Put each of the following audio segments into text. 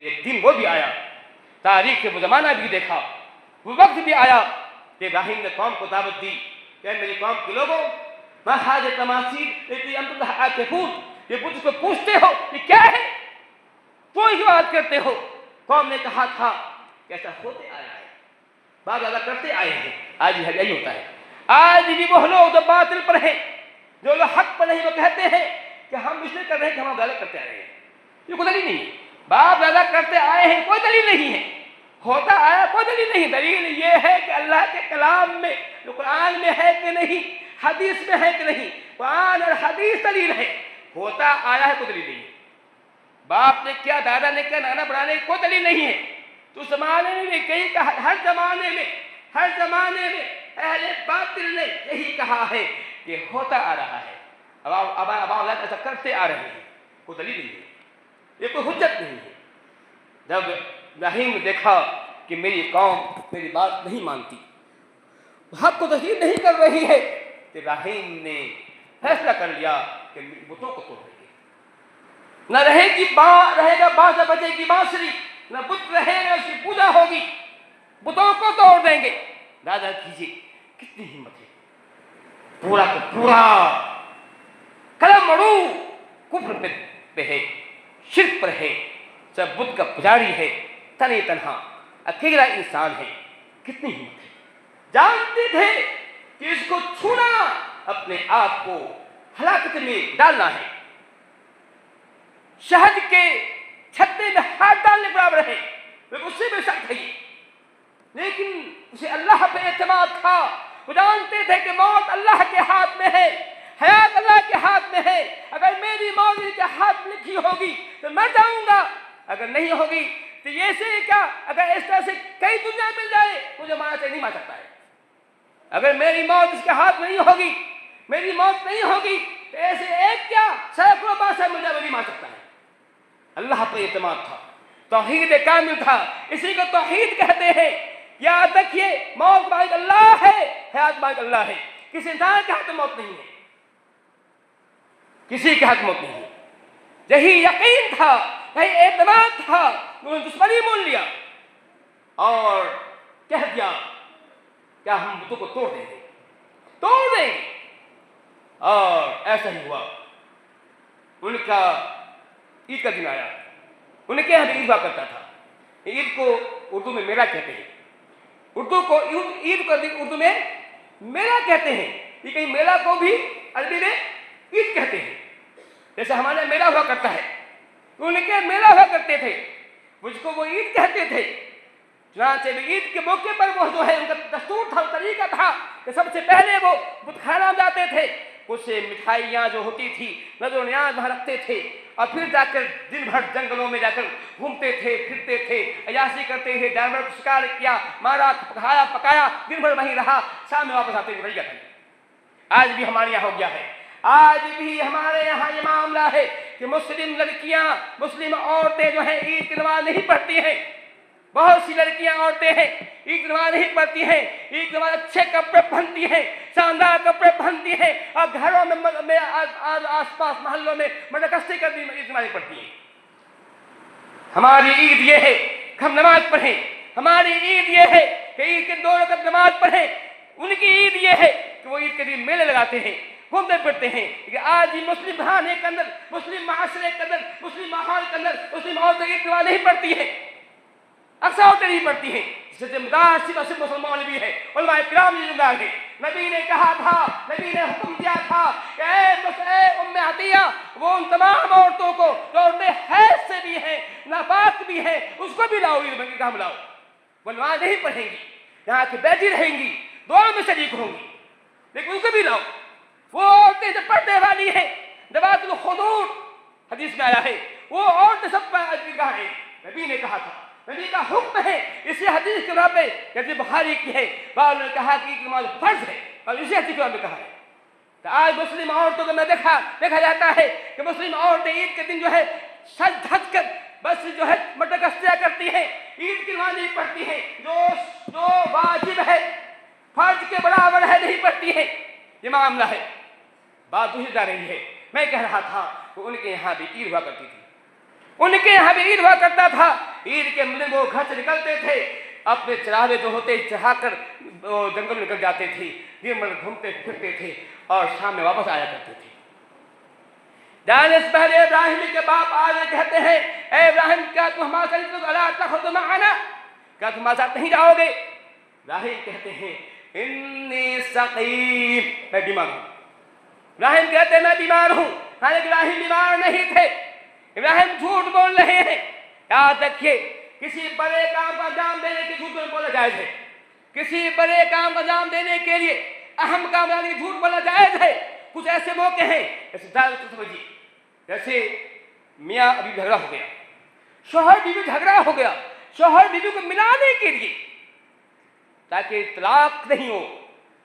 ایک دن وہ بھی آیا، تاریخ کے وہ زمانہ بھی دیکھا، وہ وقت بھی آیا کہ ابراہیم نے قوم کو دعوت دی کہ میری قوم کے لوگوں، ما حاجہ تماثیل التی انتم لها عاکفون، یہ بت کو پوچھتے ہو یہ کیا ہے، تو ہی بات کرتے ہو۔ قوم نے کہا تھا کہ ایسا ہوتے آیا ہے، بات زیادہ کرتے آئے ہیں، آج بھی یہی ہوتا ہے۔ آج بھی وہ لوگ جو باطل پر ہیں، جو لوگ حق پر نہیں، وہ کہتے ہیں کہ ہم اس لیے کر رہے ہیں کہ ہم غلط کرتے آ رہے ہیں، یہ کوئی دلیل نہیں ہے۔ باپ دادا کرتے آئے ہیں، کوئی دلیل نہیں ہے، ہوتا آیا کوئی دلیل نہیں۔ دلیل یہ ہے کہ اللہ کے کلام میں، جو قرآن میں ہے کہ نہیں، حدیث میں ہے کہ نہیں، قرآن اور حدیث دلیل ہے، ہوتا آیا ہے کوئی دلیل نہیں ہے۔ باپ نے کیا، دادا نے کیا، نانا بڑھانے کی کوئی دلیل نہیں ہے۔ تو زمانے میں بھی کہیں کہا، ہر زمانے میں اہل باطل نے یہی کہا ہے کہ ہوتا آ رہا ہے، اب اولاد ایسا کرتے آ رہے ہیں، کوئی دلیل نہیں ہے، یہ کوئی حجت نہیں ہے۔ جب ابراہیم نے دیکھا کہ میری قوم میری بات نہیں مانتی، حق کو تسلیم نہیں کر رہی ہے، تو ابراہیم نے فیصلہ کر لیا کہ بتوں کو توڑ دیں گے، نہ رہے گا بانسا بجے گی بانسری، نہ بت رہے گا، اس کی پوجا ہوگی، بتوں کو توڑ دیں گے۔ دادا کیجیے کتنی ہمت ہے، پورا کا پورا قلم اڑو کفر پہ ہے، شرک پر ہے، سب بت کا پجاری ہے، تنہا تنہا اکیلا انسان ہے، کتنی ہمت ہے۔ جانتے تھے کہ اس کو چھونا اپنے آپ کو ہلاکت میں ڈالنا ہے، شہد کے چھتے میں ہاتھ ڈالنے برابر ہے، اس سے بھی سخت ہے یہ، لیکن اسے اللہ پہ اعتماد تھا۔ وہ جانتے تھے کہ موت اللہ کے ہاتھ میں ہے، حیات اللہ کے ہاتھ میں ہے، اگر میری موت ان کے ہاتھ میں لکھی ہوگی تو میں جاؤں گا، اگر نہیں ہوگی تو یہ سے کیا، اگر اس طرح سے کئی دنیا مل جائے مجھے مارا سے نہیں مار سکتا ہے۔ اگر میری موت اس کے ہاتھ میں نہیں ہوگی، میری موت نہیں ہوگی تو ایسے ایک کیا سینکڑوں بادشاہ مل جائے وہ نہیں مار سکتا ہے۔ اللہ پہ اعتماد تھا، توحید کامل تھا، اسی کو توحید کہتے ہیں۔ یاد رکھیے موت مالک اللہ ہے، حیات مالک اللہ ہے، کسی انسان کے ہاتھ میں موت نہیں ہے، کسی کے ہاتھ موت نہیں ہے۔ یہی یقین تھا، یہی اعتماد تھا، انہوں نے دشمنی مول لیا اور کہہ دیا کیا ہم بتوں کو توڑ دیں گے، اور ایسا ہی ہوا۔ ان کا عید کا دن آیا، ان کے یہاں بھی عید ہوا کرتا تھا۔ عید کو اردو میں میلہ کہتے ہیں، عید کو اردو میں میلہ کہتے ہیں، یہ کہیں میلہ کو بھی عربی میں عید کہتے ہیں، جیسے ہمارے میلہ ہوا کرتا ہے، ان کے میلہ ہوا کرتے تھے، مجھ کو وہ عید کہتے تھے۔ چنانچہ عید کے موقع پر وہ جو ہے ان کا دستور تھا، طریقہ تھا کہ سب سے پہلے وہ بت خانہ جاتے تھے، کچھ مٹھائیاں جو ہوتی تھی نظر و نیاز وہاں رکھتے تھے، اور پھر جا کر دن بھر جنگلوں میں جا کر گھومتے تھے، پھرتے تھے، عیاشی کرتے تھے، جانور کو شکار کیا، مارا، کھایا پکایا، دن بھر وہیں رہا، شام میں واپس آتے ہوئے رہی جاتے۔ آج بھی ہمارے یہاں ہو گیا ہے، آج بھی ہمارے یہاں یہ معاملہ ہے کہ مسلم لڑکیاں، مسلم عورتیں جو ہیں عید کی نماز نہیں پڑھتی ہیں، بہت سی لڑکیاں عورتیں ہیں عید کی نماز نہیں پڑھتی ہیں، عید کی نماز اچھے کپڑے پہنتی ہیں، شاندار کپڑے پہنتی ہیں، اور گھروں میں آس پاس محلوں میں مڈکستی کرتی عید کی نماز پڑھتی ہیں۔ ہماری عید یہ ہے کہ ہم نماز پڑھیں، ہماری عید یہ ہے کہ عید کے 2 رکعت نماز پڑھیں۔ ان کی عید یہ ہے کہ وہ عید کے دن میلے لگاتے ہیں، گھومتے پھرتے ہیں، کہ آج ہی مسلم گھرانے کے اندر، مسلم معاشرے کے اندر، مسلم ماحول کے اندر مسلم عورتیں عید کی نماز نہیں پڑھتی ہیں، اکثر عورتیں نہیں پڑھتی ہیں، اس سے ذمہ دار صرف مسلمان بھی ہے، علماء کرام بھی ذمہ دار ہیں۔ نبی نے کہا تھا، نبی نے حکم دیا تھا کہ اے ام عطیہ، وہ ان تمام عورتوں کو جو عورتیں حیض سے بھی ہیں، ناپاک بھی ہیں، اس کو بھی لاؤ، عید میں کام لاؤ، وہ نماز نہیں پڑھیں گی، یہاں کی بیٹھی رہیں گی، دعا میں شریک ہوں گی، لیکن ان کو بھی لاؤ۔ وہ عورتیں جو پردے والی ہیں، ذوات الخدور حدیث میں آیا ہے، وہ عورتیں سب پر اجرگاہ ہیں، نبی نے کہا تھا، نبی کا حکم ہے۔ اسی حدیث کے بارے میں کہ بخاری کی ہے، بعض نے کہا کہ نماز فرض ہے، اور اسی حدیث کے بارے میں کہا ہے۔ تو آج مسلم عورتوں کو میں دیکھا جاتا ہے کہ مسلم عورتیں عید کے دن جو ہے سج دھج کر بس جو ہے مٹکستیاں کرتی ہیں، عید کی نماز نہیں پڑھتی ہیں، جو واجب ہے، فرض کے برابر ہے، نہیں پڑھتی ہیں۔ یہ معاملہ ہے، بات دوسری جا رہی ہے۔ میں کہہ رہا تھا کہ ان کے یہاں بھی عید ہوا کرتی تھی، ان کے یہاں بھی عید ہوا کرتا تھا۔ عید کے دن وہ گھر سے نکلتے تھے، اپنے چراغے جو ہوتے چڑھا کر جنگل میں نکل جاتے تھے، دن بھر گھومتے پھرتے تھے اور شام میں واپس آیا کرتے تھے۔ دانش پہلے ابراہیم کے باپ آج کہتے ہیں اے ابراہیم کیا تم ہمارے ساتھ الا تخرج معنا، کیا تم ہمارے ساتھ نہیں جاؤ گے؟ ابراہیم کہتے ہیں انی سقیم، میں بیمار ہوں۔ ابراہیم کہتے ہیں میں بیمار ہوں، حالانکہ ابراہیم بیمار نہیں تھے، ابراہیم جھوٹ بول رہے ہیں۔ یاد رکھیے کسی بڑے کام کا انجام دینے کے جھوٹ بولا جائز ہے، کسی بڑے کام کا انجام دینے کے لیے اہم کام کرنے کے جھوٹ بولا جائز ہے۔ کچھ ایسے موقع ہیں جیسے میاں ابھی جھگڑا ہو گیا، شوہر بیوی جھگڑا ہو گیا، شوہر بیوی کو ملانے کے لیے تاکہ طلاق نہیں ہو،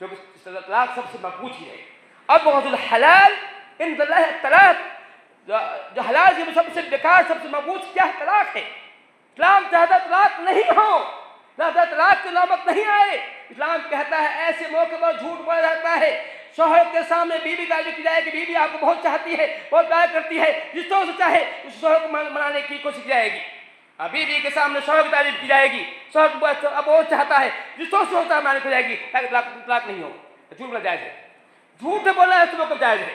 جو طلاق سب سے مقبول چیز ہے۔ ابغض الحلال عند اللہ الطلاق، جو حلال کی سب سے بیکار سب سے مقبول کیا ہے؟ طلاق ہے۔ اسلام چاہتا طلاق نہیں ہو، چاہتا طلاق کی نوبت نہیں آئے۔ اسلام کہتا ہے ایسے موقع پر جھوٹ بولا جاتا ہے، شوہر کے سامنے بیوی تعریف کی جائے کہ بیوی آپ کو بہت چاہتی ہے، بہت پیار کرتی ہے، جس طرح سے چاہے اس شوہر کو منانے کی کوشش کی جائے گی۔ بیوی کے سامنے شوہر کی تعریف کی جائے گی، شوہر کو بہت چاہتا ہے، جس طرح سے ہوتا ہے منانے کی جائے گی تاکہ طلاق نہیں ہو۔ جھوٹ بولا جائز ہے، جھوٹ بولنا ایسے موقع جائز ہے۔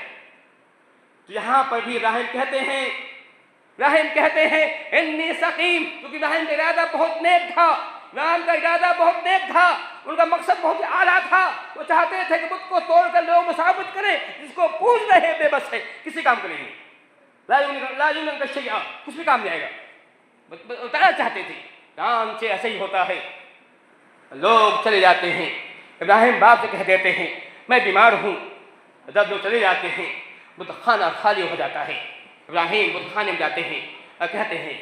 تو یہاں پر بھی ابراہیم کہتے ہیں انی سقیم، کیونکہ ابراہیم کا ارادہ بہت نیک تھا، ابراہیم کا ارادہ بہت نیک تھا، ان کا مقصد بہت اعلیٰ تھا۔ وہ چاہتے تھے کہ بت کو توڑ کر لوگوں کو ثابت کریں جس کو پوج رہے بے بس ہے، کسی کام کا نہیں ہے، لا یملک شیئا، کچھ بھی کام نہیں آئے گا، بتانا چاہتے تھے۔ کام سے ایسے ہی ہوتا ہے، لوگ چلے جاتے ہیں، ابراہیم باپ سے کہہ دیتے ہیں میں بیمار ہوں، جب لوگ چلے جاتے ہیں بت خانہ خالی ہو جاتا ہے۔ ابراہیم بت خانے میں جاتے ہیں اور کہتے ہیں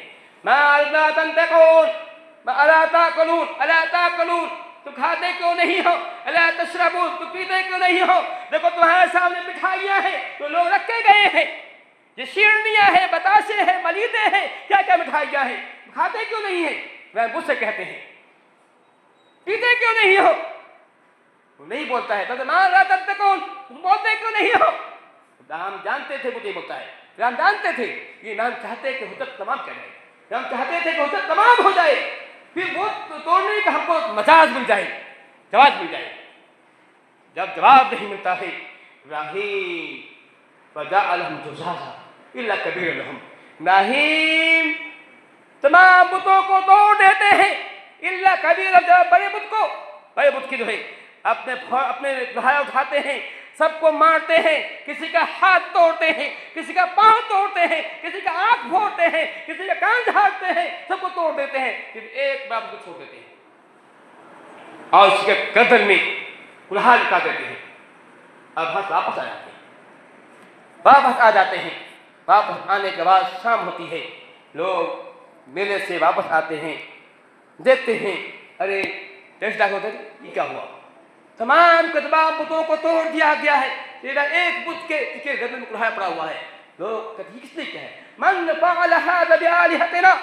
ما لا تنطقون الا تاکلون الا تاکلون، تم کھاتے کیوں نہیں ہو؟ الا تشربون، تم پیتے کیوں نہیں ہو؟ دیکھو تمہارے سامنے مٹھائیاں ہیں تو لوگ رکھے گئے ہیں، یہ شیرنیاں ہیں، بتاشے ہیں، ملیدے ہیں، کیا کیا مٹھائیاں ہیں، کھاتے کیوں نہیں ہیں؟ وہ مجھ سے کہتے ہیں پیتے کیوں نہیں ہو؟ وہ نہیں بولتا ہے ما لا تنطقون، تم بولتے کیوں نہیں ہو؟ ہم جانتے تھے وہ یہ بولتا ہے، ہم جانتے تھے یہ ہم چاہتے کہ حجت تمام کر جائے، ہم چاہتے تھے کہ حجت تمام ہو جائے، پھر وہ توڑنے کا ہم کو مجاز مل جائے، جواز مل جائے۔ جب جواب نہیں ملتا ہے ابراہیم فجعلهم جذاذا الا كبيرا لهم، ابراہیم تمام بتوں کو توڑ دیتے ہیں الا کبیرا، بڑے بت کو، بڑے بت کی جو ہے اپنے لوہا اٹھاتے ہیں، سب کو مارتے ہیں، کسی کا ہاتھ توڑتے ہیں، کسی کا پاؤں توڑتے ہیں، کسی کا آنکھ پھوڑتے ہیں، کسی کا کان جھاڑتے ہیں، سب کو توڑ دیتے ہیں، پھر ایک بار کو چھوڑ دیتے ہیں اور اس کے گردن میں کلہا لٹا دیتے ہیں۔ اب واپس آ جاتے ہیں، واپس آ جاتے ہیں۔ واپس آنے کے بعد شام ہوتی ہے، لوگ میلے سے واپس آتے ہیں، دیکھتے ہیں ارے ٹیسٹا ہوتا ہے یہ کیا ہوا؟ تمام کے تمام بتوں کو توڑ دیا گیا ہے، تیرا ایک بت کے گردن میں کلہا پڑا ہوا ہے۔ لوگ کہتے ہیں کس نے کیا ہے؟ من فعل هذا بآلهتنا،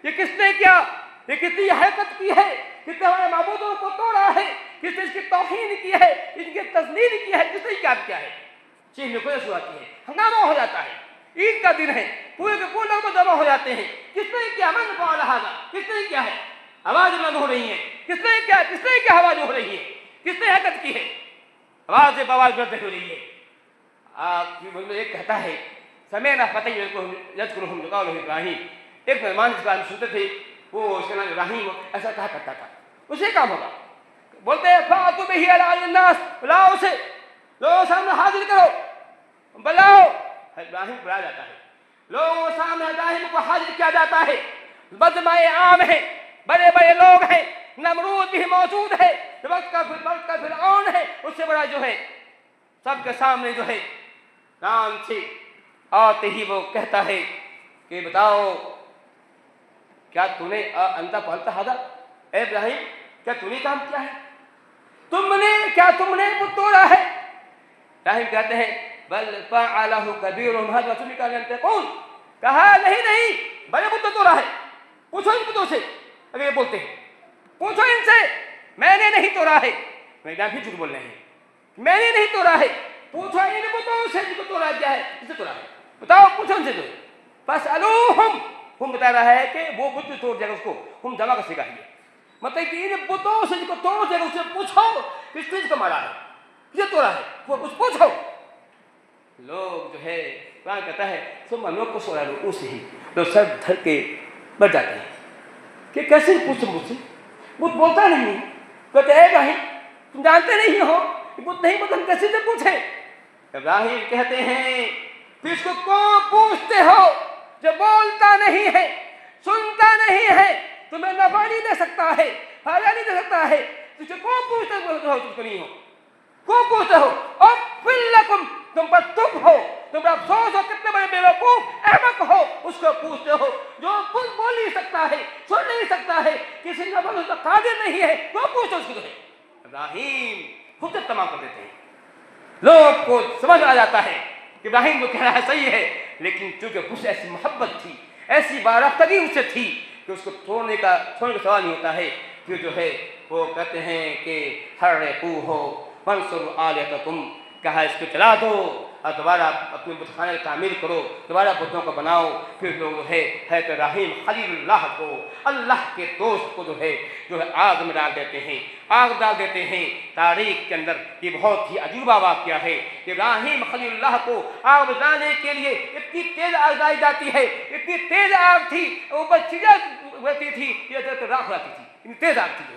یہ کس نے کیا؟ یہ کتنی حرکت کی ہے، کتنے ہمارے معبودوں کو توڑا ہے، کس نے اس کی توہین کی ہے، ان کی تذلیل کی ہے، کس نے کیا ہے؟ چیخ میں کوئی سناتی ہے، ہنگامہ ہو جاتا ہے، عید کا دن ہے، پورے کے پورے لوگ جمع ہو جاتے ہیں، کس نے کیا؟ من فعل هذا، کس نے کیا ہے؟ آواز بلند ہو رہی ہے، کس نے کیا آواز ہو رہی ہے، کس نے حرکت کی ہے؟ آواز بآواز بلند ہو رہی ہے۔ ایک کہتا ہے سمینا فتح یذکرہم یقال ابراہیم، ایک مہمان اس بارے میں سنتے تھے، وہ اس کا نام ابراہیم ایسا کہا کرتا تھا، اسے کام ہوگا، بولتے ہیں فاتوا بہ علی اعین الناس، بلاؤ اسے، لوگوں سامنے حاضر کرو، بلاؤ۔ ابراہیم بلایا جاتا ہے، لوگوں سامنے ابراہیم کو حاضر کیا جاتا ہے، مجمع عام ہے، بڑے بڑے لوگ ہیں، نمرود بھی موجود ہے، وقت کا فرعون ہے، اس سے بڑا جو ہے سب کے سامنے جو ہے کام سے آتے ہی وہ کہتا ہے کہ بتاؤ کیا تو نے انت فعلت ھذا، اے ابراہیم کیا تو نے کام کیا ہے، تم نے بت توڑا ہے؟ ابراہیم کہتے ہیں بل فعلہ کبیرہم ھذا فلم ينطقون، کہا نہیں بڑے بت تو توڑا ہے، پوچھو ان بتوں سے، اگر یہ بولتے ہیں پوچھو ان سے، میں نے نہیں توڑا ہے، میں بھی جھوٹ بول رہے ہیں، میں نے نہیں توڑا ہے، پوچھو ان بتوں سے جن کو توڑا گیا ہے، کسے توڑا ہے، بتاؤ پوچھو ان سے، جو فاسألوہم ہم بتا رہا ہے کہ وہ بت توڑ جائے گا اس کو ہم جمع کر سکھائیے مطلب کہ ان بتوں سے جس کو توڑ جائے گا اس سے پوچھو کس چیز کو مارا ہے کسے توڑا ہے وہ اس پوچھو لوگ جو ہے قرآن کہتا ہے ثم نقص على رؤوسهم لوگ سر دھر کے بیٹھ جاتے ہیں کہ کیسے پوچھو مجھ سے بت بولتا نہیں ہے کہتے ہیں ابراہیم تم جانتے نہیں ہو کہ بت نہیں بولتا ہم کیسے سے پوچھے ابراہیم کہتے ہیں پھر اس کو کیوں پوچھتے ہو جو بولتا نہیں ہے سنتا نہیں ہے تمہیں نفع نہیں دے سکتا ہے فائدہ نہیں دے سکتا ہے تجھے کیوں پوچھتے ہو تجھ کو نہیں ہو کیوں پوچھتے ہو اغفر لکم تم پر تم ہو تم پر افسوس ہو کتنے بڑے بیوقوف احمق ہو اس کو پوچھتے ہو جو خود بول نہیں سکتا ہے سن نہیں سکتا ہے کسی نفع اس کا قادر نہیں ہے کیوں پوچھتے ہو اس کو ابراہیم حجت تمام کر دیتے ہیں لوگ کو سمجھ آ جاتا ہے کہ ابراہیم وہ کہہ رہا ہے صحیح ہے لیکن چونکہ اس سے ایسی محبت تھی ایسی بارفتگی اس سے تھی کہ اس کو چھوڑنے کا سوال نہیں ہوتا ہے پھر جو ہے وہ کہتے ہیں کہ حرقوہ وانصروا آلہتکم کہا اس کو چلا دو اور دوبارہ اپنے بت خانے کی تعمیر کرو دوبارہ بتوں کو بناؤ پھر لوگ ہے ابراہیم خلیل اللہ کو اللہ کے دوست کو جو ہے آگ میں ڈال دیتے ہیں آگ ڈال دیتے ہیں تاریخ کے اندر یہ بہت ہی عجوبہ واقعہ ہے ابراہیم خلیل اللہ کو آگ میں ڈالنے کے لیے اتنی تیز آگ ڈالی جاتی ہے اتنی تیز آگ تھی اوپر چیزیں رہتی تھی یہ راکھ رہتی تھی اتنی تیز آگ تھی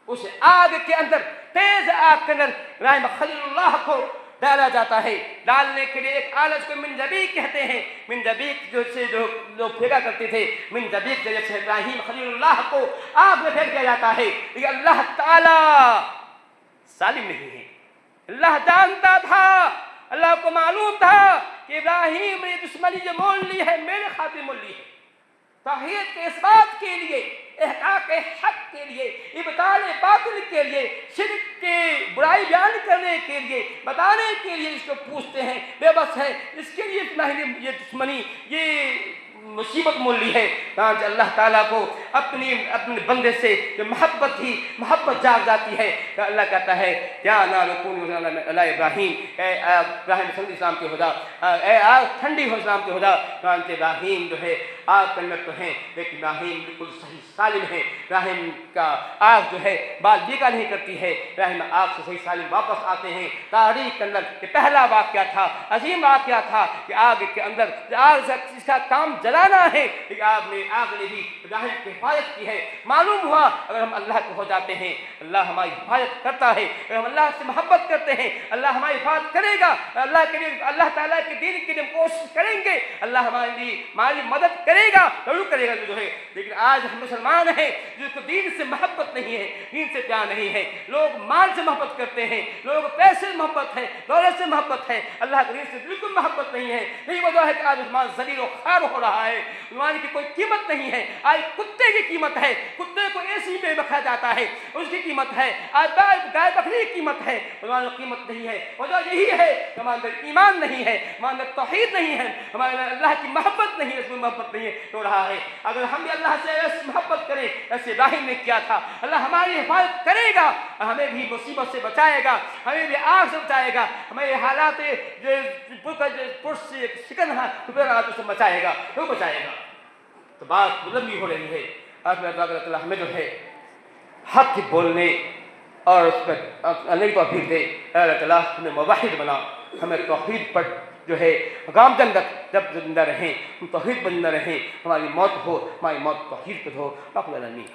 اس آگ کے اندر تیز آگ کے اندر ابراہیم خلیل اللہ کو ڈالا جاتا ہے ڈالنے کے لیے ایک آلت کو منجبیق کہتے ہیں منجبیق جو لوگ پھینکا کرتے تھے منجبیق جیسے ابراہیم خلیل اللہ کو آگ میں پھینک دیا جاتا ہے لیکن اللہ تعالی ظالم نہیں ہے اللہ جانتا تھا اللہ کو معلوم تھا کہ ابراہیم نے دشمنی جو مول لی ہے میرے خاطر مول لی ہے توحید کے اس بات کے لیے احقاق حق کے لیے ابطال باطل کے لیے شرک کے برائی بیان کرنے کے لیے بتانے کے لیے اس کو پوچھتے ہیں بے بس ہے اس کے لیے یہ دشمنی یہ مصیبت مول لی ہے کہ اللہ تعالیٰ کو اپنے بندے سے جو محبت جاگ جاتی ہے کہ اللہ کہتا ہے یا نار کونی علی ابراہیم اے ابراہیم صلی اللہ علیہ وسلم کے خدا اے آگ ٹھنڈی ہو اسلام کے خدا کہ ابراہیم جو ہے آگ کے اندر تو ہیں لیکن ابراہیم بالکل صحیح سالم ہے ابراہیم کا آگ جو ہے بال بیکا نہیں کرتی ہے ابراہیم آگ سے صحیح سالم واپس آتے ہیں تاریخ کے اندر یہ پہلا واقعہ تھا عظیم واقعہ تھا کہ آگ کے اندر آگ سے اس کا کام جلانا ہے لیکن آگ نے بھی ابراہیم کی حفاظت کی ہے معلوم ہوا اگر ہم اللہ کو ہو جاتے ہیں اللہ ہماری حفاظت کرتا ہے اگر ہم اللہ سے محبت کرتے ہیں اللہ ہماری حفاظت کرے گا اللہ کے لیے اللہ تعالیٰ کے دین کے لیے کوشش کریں گے اللہ ہماری مدد کرے گا ضرور کرے گا جو ہے لیکن آج ہم مسلمان ہیں جس کو دین سے محبت نہیں ہے دین سے پیار نہیں ہے لوگ مال سے محبت کرتے ہیں لوگ پیسے سے محبت ہے دولت سے محبت ہے اللہ کے دین سے بالکل محبت نہیں ہے یہی وجہ ہے کہ آج مسلمان ذلیل و خوار ہو رہا ہے مسلمان کی کوئی قیمت نہیں ہے آج کتے کی قیمت ہے کتے کو ایسی میں رکھا جاتا ہے اس کی قیمت ہے آج گائے بکری کی قیمت ہے مسلمان کی قیمت نہیں ہے وجہ یہی ہے کہ ہمارے اندر ایمان نہیں ہے ہمارے اندر توحید نہیں ہے ہمارے اندر اللہ کی محبت نہیں ہے اس میں محبت نہیں ہے ہو رہا ہے اگر ہم بھی اللہ سے ایسی محبت کریں ایسے ابراہیم نے کیا تھا اللہ ہماری حفاظت کرے گا ہمیں بھی مصیبت سے بچائے گا ہمیں بھی آگ سے بچائے گا ہمیں حالات شکن سے بچائے گا کیوں بچائے گا تو بات لمبی ہو رہی ہے اللہ تعالیٰ ہمیں جو ہے حق بولنے اور اس پر اللہ توفیق دے اللہ تعالیٰ ہمیں موحد بنا ہمیں توحید پر جو ہے گامزن رکھ جب زندہ رہیں ہم توحید پر زندہ رہیں ہماری موت ہو ہماری موت توحید پر ہو رب العالمین